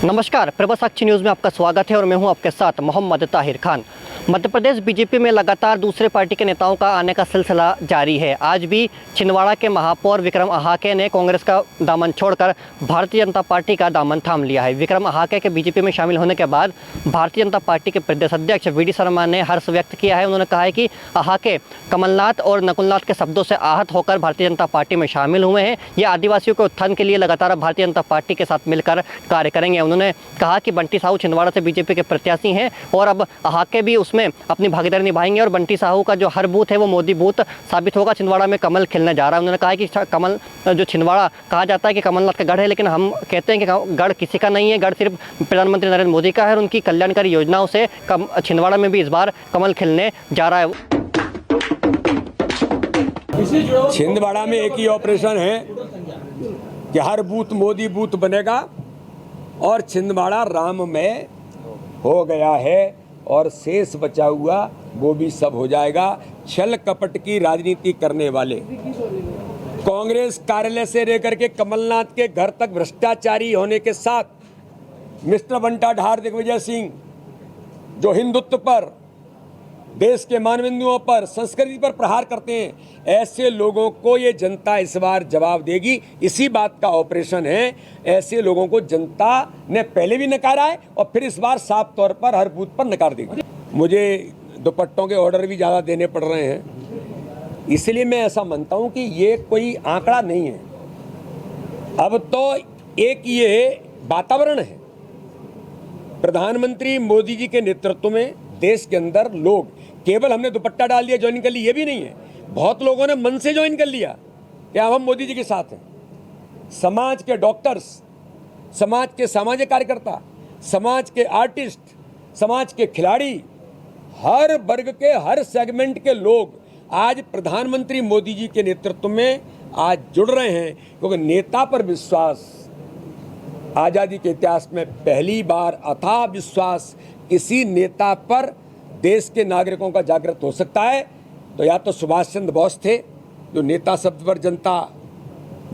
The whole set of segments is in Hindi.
नमस्कार, प्रभासाक्षी न्यूज़ में आपका स्वागत है और मैं हूं आपके साथ मोहम्मद ताहिर खान। मध्य प्रदेश बीजेपी में लगातार दूसरे पार्टी के नेताओं का आने का सिलसिला जारी है। आज भी छिंदवाड़ा के महापौर विक्रम अहाके ने कांग्रेस का दामन छोड़कर भारतीय जनता पार्टी का दामन थाम लिया है। विक्रम अहाके के बीजेपी में शामिल होने के बाद भारतीय जनता पार्टी के प्रदेश अध्यक्ष वी डी शर्मा ने हर्ष व्यक्त किया है। उन्होंने कहा है कि अहाके कमलनाथ और नकुलनाथ के शब्दों से आहत होकर भारतीय जनता पार्टी में शामिल हुए हैं। ये आदिवासियों के उत्थान के लिए लगातार भारतीय जनता पार्टी के साथ मिलकर कार्य करेंगे। उन्होंने कहा कि बंटी साहू छिंदवाड़ा से बीजेपी के प्रत्याशी हैं और अब अहाके भी उसमें अपनी भागीदारी निभाएंगे और बंटी साहू का जो हर बूथ है वो मोदी बूथ साबित होगा। छिंदवाड़ा में कमल खिलने जा रहा है। उन्होंने कहा कि कमल जो छिंदवाड़ा कहा जाता है कि कमलनाथ का गढ़ है, लेकिन हम कहते हैं कि गढ़ किसी का नहीं है, गढ़ सिर्फ प्रधानमंत्री नरेंद्र मोदी का है और उनकी कल्याणकारी योजनाओं से छिंदवाड़ा में भी इस बार कमल खिलने जा रहा है। छिंदवाड़ा में एक ही ऑपरेशन है कि हर बूथ मोदी बूथ बनेगा और छिंदवाड़ा राममय हो गया है और शेष बचा हुआ वो भी सब हो जाएगा। छल कपट की राजनीति करने वाले कांग्रेस कार्यालय से लेकर के कमलनाथ के घर तक भ्रष्टाचारी होने के साथ मिस्टर बंटा ढार दिग्विजय सिंह जो हिंदुत्व पर, देश के मानबिंदुओं पर, संस्कृति पर प्रहार करते हैं, ऐसे लोगों को ये जनता इस बार जवाब देगी। इसी बात का ऑपरेशन है। ऐसे लोगों को जनता ने पहले भी नकारा है और फिर इस बार साफ तौर पर हर बूथ पर नकार देगी। मुझे दुपट्टों के ऑर्डर भी ज़्यादा देने पड़ रहे हैं, इसलिए मैं ऐसा मानता हूँ कि ये कोई आंकड़ा नहीं है। अब तो एक ये वातावरण है। प्रधानमंत्री मोदी जी के नेतृत्व में देश के अंदर लोग केवल हमने दुपट्टा डाल दिया, ज्वाइन कर ली, ये भी नहीं है। बहुत लोगों ने मन से ज्वाइन कर लिया कि अब हम मोदी जी के साथ हैं। समाज के डॉक्टर्स, समाज के सामाजिक कार्यकर्ता, समाज के आर्टिस्ट, समाज के खिलाड़ी, हर वर्ग के, हर सेगमेंट के लोग आज प्रधानमंत्री मोदी जी के नेतृत्व में आज जुड़ रहे हैं, क्योंकि नेता पर विश्वास आज़ादी के इतिहास में पहली बार अथाह विश्वास किसी नेता पर देश के नागरिकों का जागृत हो सकता है। तो या तो सुभाष चंद्र बोस थे जो नेता शब्द पर जनता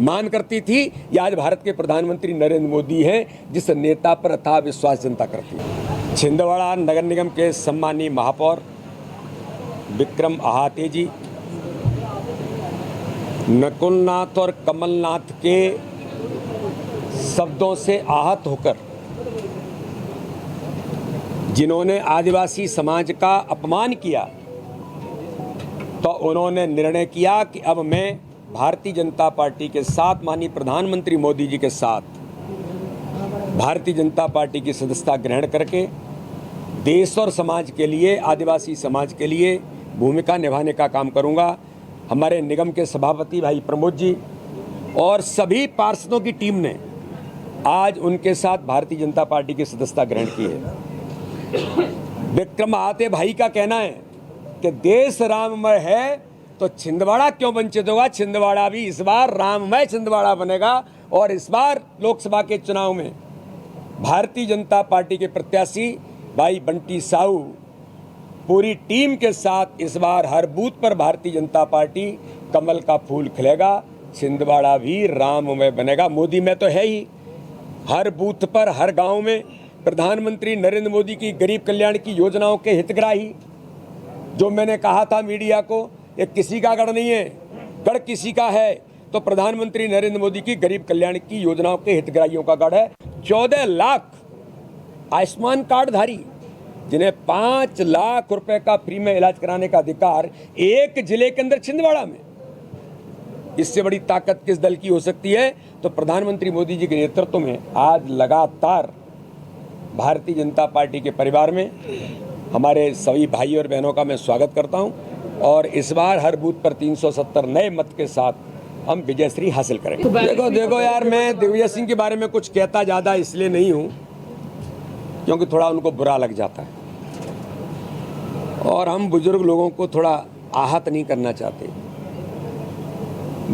मान करती थी, या आज भारत के प्रधानमंत्री नरेंद्र मोदी हैं जिस नेता पर अथाह विश्वास जनता करती है। छिंदवाड़ा नगर निगम के सम्मानीय महापौर विक्रम अहाके जी नकुलनाथ और कमलनाथ के शब्दों से आहत होकर जिन्होंने आदिवासी समाज का अपमान किया, तो उन्होंने निर्णय किया कि अब मैं भारतीय जनता पार्टी के साथ, माननीय प्रधानमंत्री मोदी जी के साथ भारतीय जनता पार्टी की सदस्यता ग्रहण करके देश और समाज के लिए, आदिवासी समाज के लिए भूमिका निभाने का काम करूंगा। हमारे निगम के सभापति भाई प्रमोद जी और सभी पार्षदों की टीम ने आज उनके साथ भारतीय जनता पार्टी की सदस्यता ग्रहण की है। विक्रम अहाके भाई का कहना है कि देश राममय है तो छिंदवाड़ा क्यों वंचित होगा। छिंदवाड़ा भी इस बार राममय छिंदवाड़ा बनेगा और इस बार लोकसभा के चुनाव में भारतीय जनता पार्टी के प्रत्याशी भाई बंटी साहू पूरी टीम के साथ इस बार हर बूथ पर भारतीय जनता पार्टी कमल का फूल खिलेगा। छिंदवाड़ा भी राममय बनेगा। मोदी में तो है ही, हर बूथ पर, हर गांव में प्रधानमंत्री नरेंद्र मोदी की गरीब कल्याण की योजनाओं के हितग्राही, जो मैंने कहा था मीडिया को, ये किसी का गढ़ नहीं है, गढ़ किसी का है तो प्रधानमंत्री नरेंद्र मोदी की गरीब कल्याण की योजनाओं के हितग्राहियों का गढ़ है। 14 लाख आयुष्मान कार्डधारी जिन्हें 5 लाख रुपए का फ्री में इलाज कराने का अधिकार एक जिले के अंदर छिंदवाड़ा में, इससे बड़ी ताकत किस दल की हो सकती है। तो प्रधानमंत्री मोदी जी के नेतृत्व में आज लगातार भारतीय जनता पार्टी के परिवार में हमारे सभी भाई और बहनों का मैं स्वागत करता हूं और इस बार हर बूथ पर 370 नए मत के साथ हम विजयश्री हासिल करेंगे। देखो यार, मैं दिग्विजय सिंह के बारे में कुछ कहता ज़्यादा इसलिए नहीं हूं क्योंकि थोड़ा उनको बुरा लग जाता है और हम बुजुर्ग लोगों को थोड़ा आहत नहीं करना चाहते।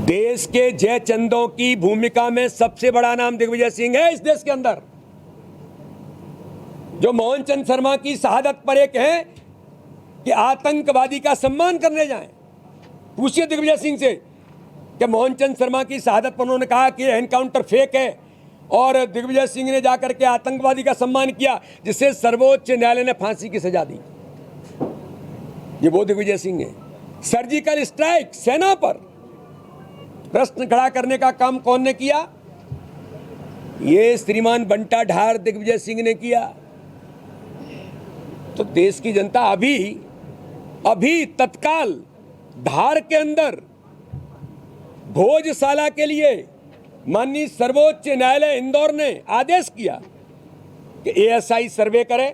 देश के जयचंदों की भूमिका में सबसे बड़ा नाम दिग्विजय सिंह है इस देश के अंदर, जो मोहन चंद शर्मा की शहादत पर एक है कि आतंकवादी का सम्मान करने जाएं। पूछिए दिग्विजय सिंह से कि मोहनचंद शर्मा की शहादत पर उन्होंने कहा कि एनकाउंटर फेक है, और दिग्विजय सिंह ने जाकर के आतंकवादी का सम्मान किया जिसे सर्वोच्च न्यायालय ने फांसी की सजा दी। ये वो दिग्विजय सिंह है। सर्जिकल स्ट्राइक सेना पर प्रश्न खड़ा करने का काम कौन ने किया? ये श्रीमान बंटा ढार दिग्विजय सिंह ने किया। तो देश की जनता अभी तत्काल धार के अंदर भोजशाला के लिए माननीय सर्वोच्च न्यायालय इंदौर ने आदेश किया कि एएसआई सर्वे करे,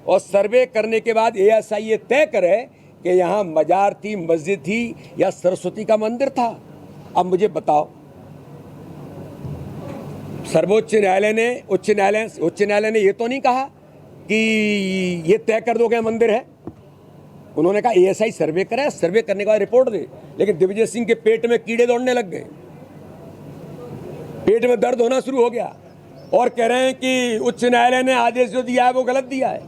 और सर्वे करने के बाद एएसआई ये तय करे कि यहाँ मजार थी, मस्जिद थी या सरस्वती का मंदिर था। अब मुझे बताओ, सर्वोच्च न्यायालय ने उच्च न्यायालय ने ये तो नहीं कहा कि ये तय कर दो कि मंदिर है। उन्होंने कहा एएसआई सर्वे करे, सर्वे करने के बाद रिपोर्ट दे। लेकिन दिग्विजय सिंह के पेट में कीड़े दौड़ने लग गए, पेट में दर्द होना शुरू हो गया, और कह रहे हैं कि उच्च न्यायालय ने आदेश जो दिया है वो गलत दिया है।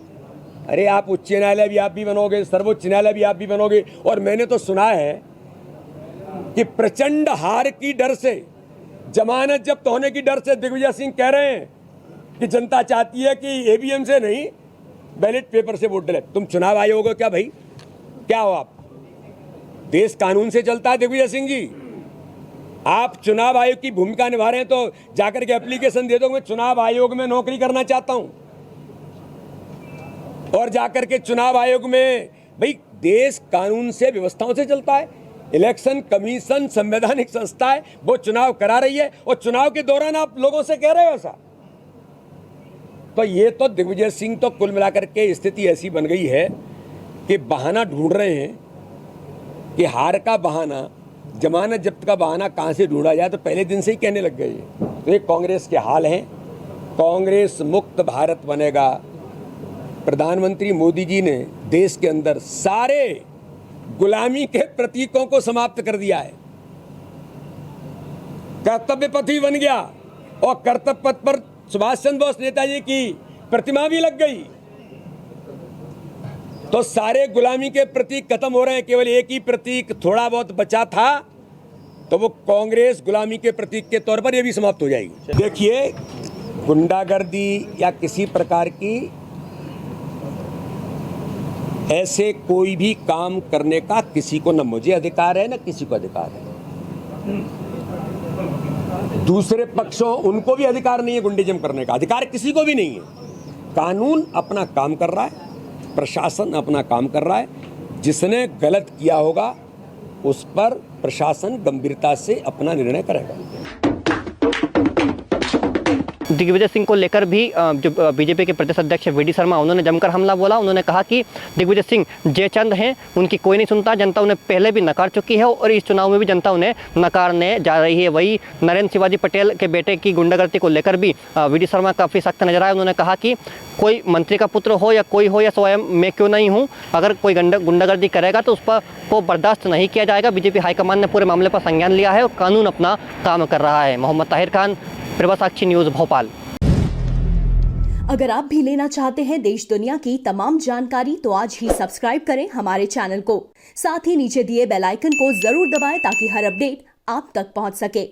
अरे आप उच्च न्यायालय भी आप भी बनोगे, सर्वोच्च न्यायालय भी आप भी बनोगे। और मैंने तो सुना है कि प्रचंड हार की डर से, जमानत जब्त होने की डर से दिग्विजय सिंह कह रहे हैं कि जनता चाहती है कि ईवीएम से नहीं बैलेट पेपर से वोट डाले। तुम चुनाव आयोग हो क्या भाई? क्या हो आप? देश कानून से चलता है दिग्विजय सिंह जी। आप चुनाव आयोग की भूमिका निभा रहे हैं तो जाकर के एप्लीकेशन दे दो, मैं चुनाव आयोग में नौकरी करना चाहता हूं, और जाकर के चुनाव आयोग में, भाई देश कानून से, व्यवस्थाओं से चलता है। इलेक्शन कमीशन संवैधानिक संस्था है, वो चुनाव करा रही है, और चुनाव के दौरान आप लोगों से कह रहे हो ऐसा। तो ये तो दिग्विजय सिंह तो कुल मिलाकर के स्थिति ऐसी बन गई है कि बहाना ढूंढ रहे हैं कि हार का बहाना, जमानत जब्त का बहाना कहां से ढूंढा जाए, तो पहले दिन से ही कहने लग गए। तो ये कांग्रेस के हाल हैं। कांग्रेस मुक्त भारत बनेगा। प्रधानमंत्री मोदी जी ने देश के अंदर सारे गुलामी के प्रतीकों को समाप्त कर दिया है। कर्तव्य पथ भी बन गया, और कर्तव्य पथ पर सुभाष चंद्र बोस नेताजी की प्रतिमा भी लग गई। तो सारे गुलामी के प्रतीक खत्म हो रहे हैं, केवल एक ही प्रतीक थोड़ा बहुत बचा था, तो वो कांग्रेस गुलामी के प्रतीक के तौर पर ये भी समाप्त हो जाएगी। देखिए, गुंडागर्दी या किसी प्रकार की ऐसे कोई भी काम करने का किसी को न मुझे अधिकार है, न किसी को अधिकार है। दूसरे पक्षों, उनको भी अधिकार नहीं है गुंडेजम करने का, अधिकार किसी को भी नहीं है। कानून अपना काम कर रहा है, प्रशासन अपना काम कर रहा है। जिसने गलत किया होगा उस पर प्रशासन गंभीरता से अपना निर्णय करेगा। दिग्विजय सिंह को लेकर भी जो बीजेपी के प्रदेश अध्यक्ष वीडी शर्मा, उन्होंने जमकर हमला बोला। उन्होंने कहा कि दिग्विजय सिंह जयचंद हैं, उनकी कोई नहीं सुनता, जनता उन्हें पहले भी नकार चुकी है और इस चुनाव में भी जनता उन्हें नकारने जा रही है। वही नरेंद्र शिवाजी पटेल के बेटे की गुंडागर्दी को लेकर भी वीडी शर्मा काफ़ी सख्त नजर आए। उन्होंने कहा कि कोई मंत्री का पुत्र हो या कोई हो या स्वयं मैं क्यों नहीं हूँ, अगर कोई गुंडागर्दी करेगा तो उस पर को बर्दाश्त नहीं किया जाएगा। बीजेपी हाईकमान ने पूरे मामले पर संज्ञान लिया है और कानून अपना काम कर रहा है। मोहम्मद ताहिर खान, प्रभा साक्षी न्यूज़, भोपाल। अगर आप भी लेना चाहते हैं देश दुनिया की तमाम जानकारी तो आज ही सब्सक्राइब करें हमारे चैनल को। साथ ही नीचे दिए बेल आइकन को जरूर दबाएं ताकि हर अपडेट आप तक पहुंच सके।